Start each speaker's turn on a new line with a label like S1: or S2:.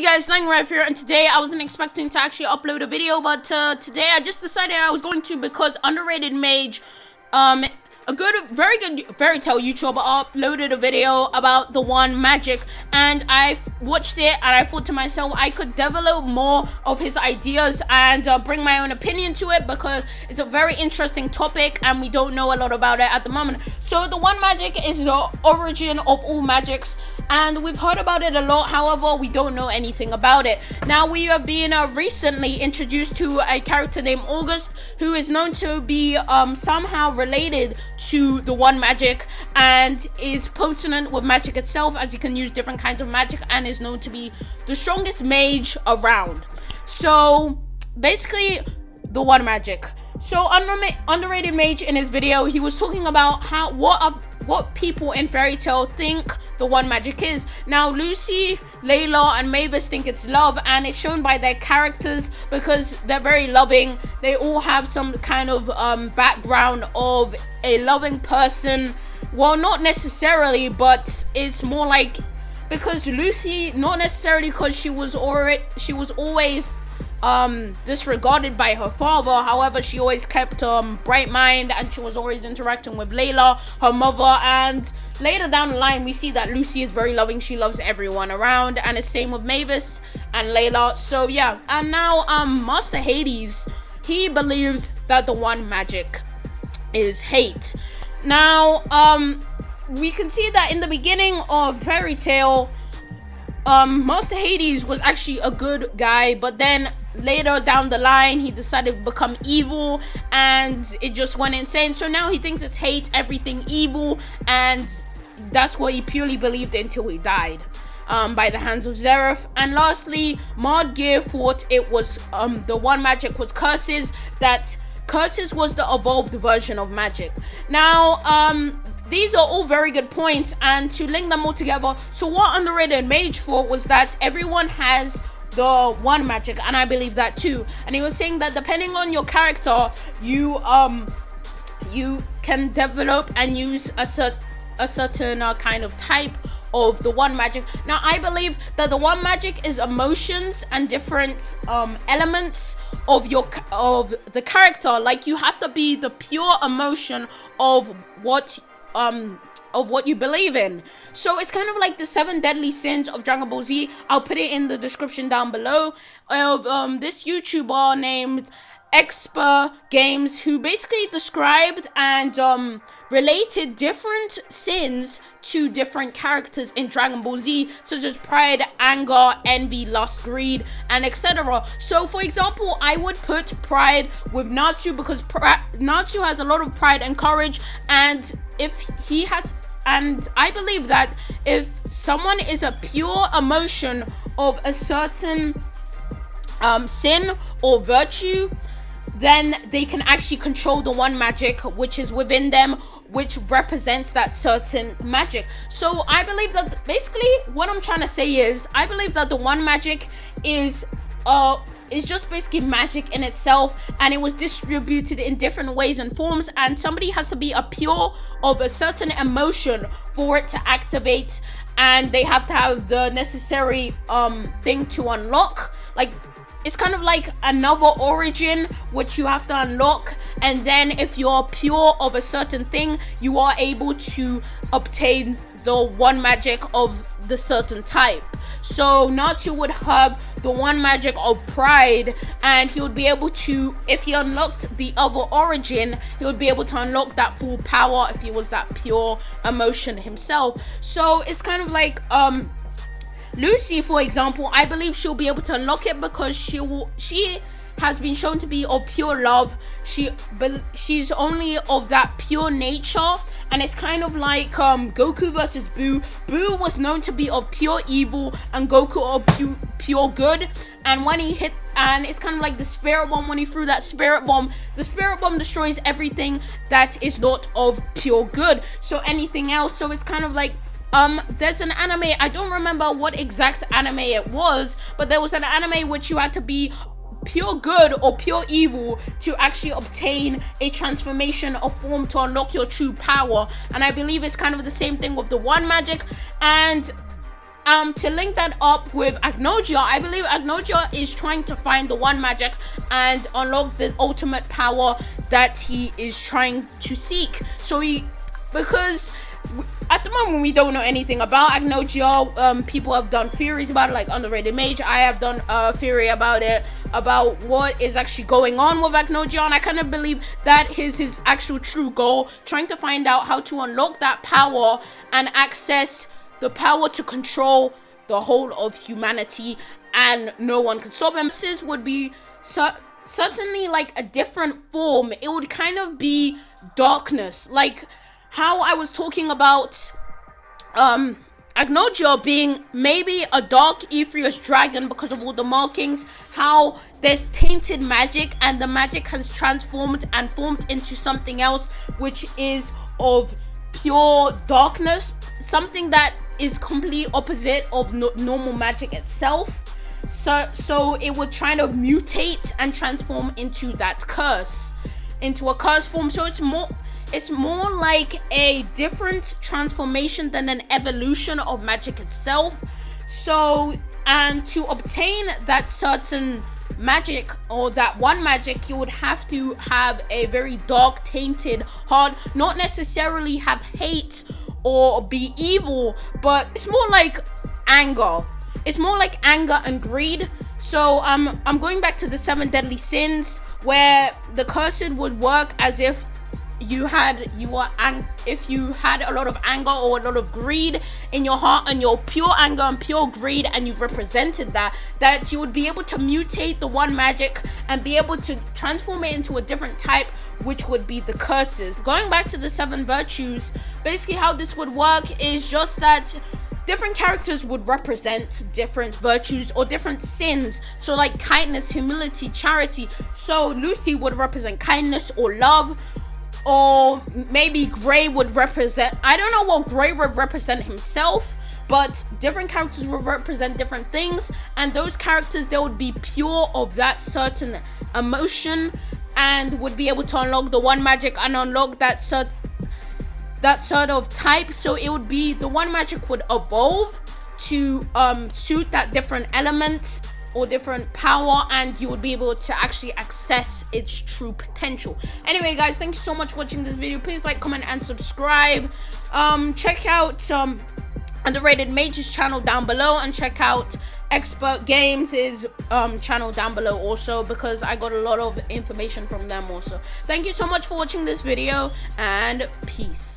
S1: guys, lightningrafh here, and today I wasn't expecting to actually upload a video, but today I just decided I was going to because Underrated Mage, a very good fairy tale YouTuber, uploaded a video about the one magic, and I watched it and I thought to myself I could develop more of his ideas and bring my own opinion to it because it's a very interesting topic and we don't know a lot about it at the moment. So the one magic is the origin of all magics, and we've heard about it a lot, however we don't know anything about it. Now we have been recently introduced to a character named August, who is known to be somehow related to the one magic and is potent with magic itself, as he can use different kinds of magic and is known to be the strongest mage around. So basically the one magic. So Underrated Mage, in his video, he was talking about what people in fairy tale think the one magic is. Now Lucy, Layla and Mavis think it's love, and it's shown by their characters because they're very loving. They all have some kind of background of a loving person. Well, not necessarily, but it's more like, because Lucy, not necessarily because she was always disregarded by her father. However, she always kept bright mind and she was always interacting with Layla, her mother, and later down the line we see that Lucy is very loving. She loves everyone around, and the same with Mavis and Layla. So yeah, and now Master Hades, he believes that the one magic is hate. Now we can see that in the beginning of fairy tale, Master Hades was actually a good guy, but then later down the line he decided to become evil and it just went insane. So now he thinks it's hate, everything evil, and that's what he purely believed until he died by the hands of Zeref. And lastly, Mardgear thought it was the one magic was curses, that curses was the evolved version of magic. Now these are all very good points, and to link them all together, so what Underrated Mage thought was that everyone has the one magic, and I believe that too. And he was saying that depending on your character, you can develop and use a certain kind of type of the one magic. Now I believe that the one magic is emotions and different elements of the character. Like, you have to be the pure emotion of what you believe in. So it's kind of like the 7 deadly sins of Dragon Ball Z. I'll put it in the description down below, of this YouTuber named Expa Games, who basically described and related different sins to different characters in Dragon Ball Z, such as pride, anger, envy, lust, greed, and etc. So for example, I would put pride with Natsu because Natsu has a lot of pride and courage, and I believe that if someone is a pure emotion of a certain sin or virtue, then they can actually control the one magic which is within them, which represents that certain magic. So I believe that basically what I'm trying to say is, I believe that the one magic is just basically magic in itself, and it was distributed in different ways and forms, and somebody has to be a pure of a certain emotion for it to activate, and they have to have the necessary thing to unlock. Like, it's kind of like another origin which you have to unlock, and then if you're pure of a certain thing, you are able to obtain the one magic of the certain type. So Natsu would have the one magic of pride, and he would be able to, if he unlocked the other origin, he would be able to unlock that full power if he was that pure emotion himself. So it's kind of like Lucy, for example, I believe she'll be able to unlock it because she has been shown to be of pure love. She's only of that pure nature, and it's kind of like Goku versus Boo. Boo was known to be of pure evil and Goku of pure good. And when he hit, and it's kind of like the spirit bomb, when he threw that spirit bomb, the spirit bomb destroys everything that is not of pure good. So anything else, so it's kind of like there's an anime, I don't remember what exact anime it was, but there was an anime which you had to be pure good or pure evil to actually obtain a transformation of form to unlock your true power. And I believe it's kind of the same thing with the one magic. And to link that up with Agnogia, I believe Agnogia is trying to find the one magic and unlock the ultimate power that he is trying to seek. So because at the moment we don't know anything about Agnogia. People have done theories about it, like Underrated Mage. I have done a theory about it, about what is actually going on with Agnogia, and I kind of believe that is his actual true goal, trying to find out how to unlock that power and access the power to control the whole of humanity, and no one can stop him. This would be certainly like a different form. It would kind of be darkness, like how I was talking about Agnogia being maybe a dark Aetherius dragon because of all the markings, how there's tainted magic and the magic has transformed and formed into something else which is of pure darkness, something that is completely opposite of normal magic itself. So it would try to mutate and transform into that curse, into a curse form. So it's more like a different transformation than an evolution of magic itself. So, and to obtain that certain magic, or that one magic, you would have to have a very dark, tainted heart, not necessarily have hate or be evil, but it's more like anger. It's more like anger and greed. So I'm going back to the 7 deadly sins, where the cursed would work as if if you had a lot of anger or a lot of greed in your heart, and your pure anger and pure greed, and you represented that you would be able to mutate the one magic and be able to transform it into a different type, which would be the curses. Going back to the 7 virtues, basically how this would work is just that different characters would represent different virtues or different sins. So like kindness, humility, charity. So Lucy would represent kindness or love, or maybe Gray would represent, I don't know what Gray would represent himself, but different characters would represent different things, and those characters, they would be pure of that certain emotion and would be able to unlock the one magic and unlock that sort of type. So it would be, the one magic would evolve to suit that different element or different power, and you would be able to actually access its true potential. Anyway guys, thank you so much for watching this video. Please like, comment, and subscribe. Check out Underrated Mage's channel down below, and check out Expert Games' channel down below also, because I got a lot of information from them also. Thank you so much for watching this video, and peace.